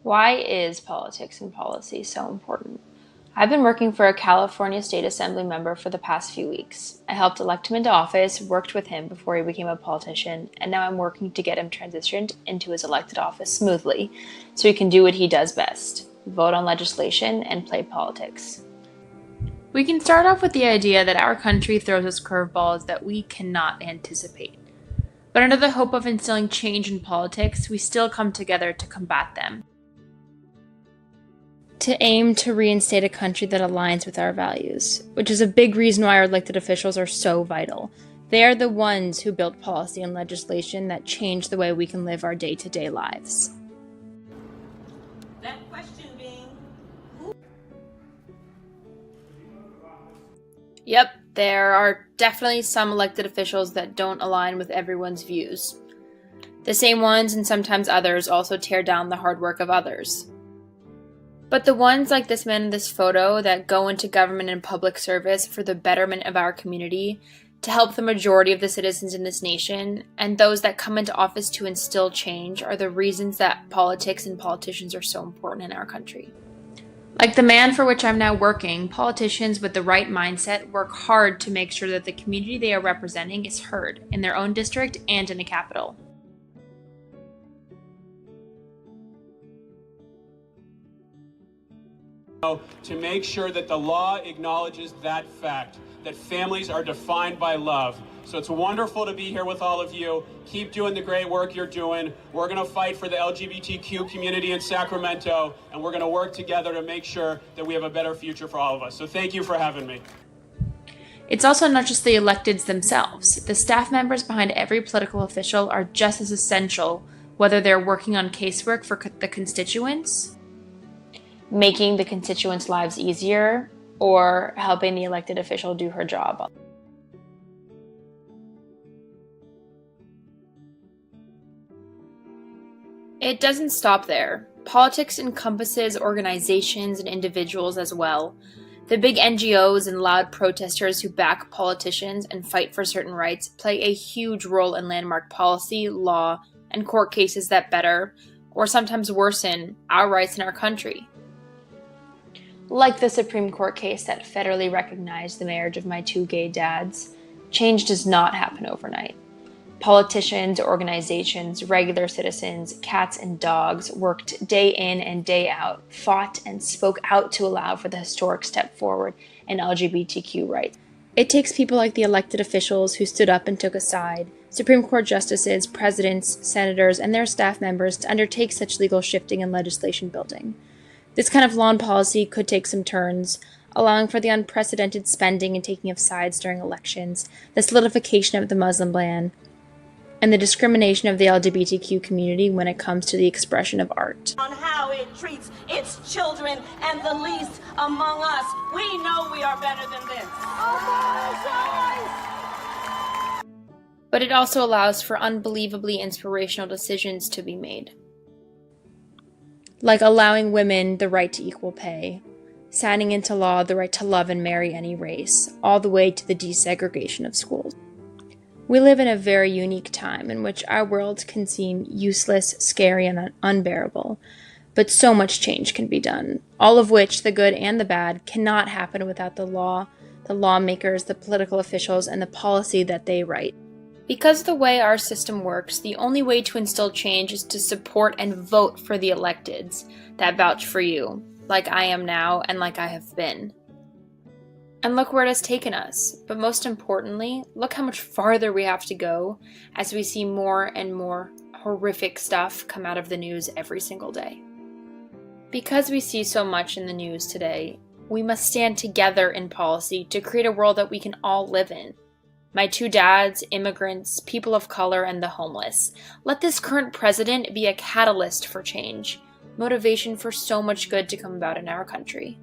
Why is politics and policy so important? I've been working for a California State Assembly member for the past few weeks. I helped elect him into office, worked with him before he became a politician, and now I'm working to get him transitioned into his elected office smoothly so he can do what he does best: vote on legislation and play politics. We can start off with the idea that our country throws us curveballs that we cannot anticipate. But under the hope of instilling change in politics, we still come together to combat them, to aim to reinstate a country that aligns with our values, which is a big reason why our elected officials are so vital. They are the ones who build policy and legislation that change the way we can live our day-to-day lives. That question being, who? Yep, there are definitely some elected officials that don't align with everyone's views. The same ones and sometimes others also tear down the hard work of others. But the ones like this man in this photo that go into government and public service for the betterment of our community, to help the majority of the citizens in this nation, and those that come into office to instill change are the reasons that politics and politicians are so important in our country. Like the man for which I'm now working, politicians with the right mindset work hard to make sure that the community they are representing is heard in their own district and in the capital. To make sure that the law acknowledges that fact, that families are defined by love. So it's wonderful to be here with all of you. Keep doing the great work you're doing. We're going to fight for the LGBTQ community in Sacramento, and we're going to work together to make sure that we have a better future for all of us. So thank you for having me. It's also not just the electeds themselves. The staff members behind every political official are just as essential, whether they're working on casework for the constituents, making the constituents' lives easier, or helping the elected official do her job. It doesn't stop there. Politics encompasses organizations and individuals as well. The big NGOs and loud protesters who back politicians and fight for certain rights play a huge role in landmark policy, law, and court cases that better, or sometimes worsen, our rights in our country. Like the Supreme Court case that federally recognized the marriage of my two gay dads, change does not happen overnight. Politicians, organizations, regular citizens, cats and dogs worked day in and day out, fought and spoke out to allow for the historic step forward in LGBTQ rights. It takes people like the elected officials who stood up and took a side, Supreme Court justices, presidents, senators, and their staff members to undertake such legal shifting and legislation building. This kind of law and policy could take some turns, allowing for the unprecedented spending and taking of sides during elections, the solidification of the Muslim ban, and the discrimination of the LGBTQ community when it comes to the expression of art. On how it treats its children and the least among us. We know we are better than this. But it also allows for unbelievably inspirational decisions to be made, like allowing women the right to equal pay, signing into law the right to love and marry any race, all the way to the desegregation of schools. We live in a very unique time in which our world can seem useless, scary, and unbearable, but so much change can be done, all of which, the good and the bad, cannot happen without the law, the lawmakers, the political officials, and the policy that they write. Because of the way our system works, the only way to instill change is to support and vote for the electeds that vouch for you, like I am now and like I have been. And look where it has taken us. But most importantly, look how much farther we have to go as we see more and more horrific stuff come out of the news every single day. Because we see so much in the news today, we must stand together in policy to create a world that we can all live in. My two dads, immigrants, people of color, and the homeless. Let this current president be a catalyst for change, motivation for so much good to come about in our country.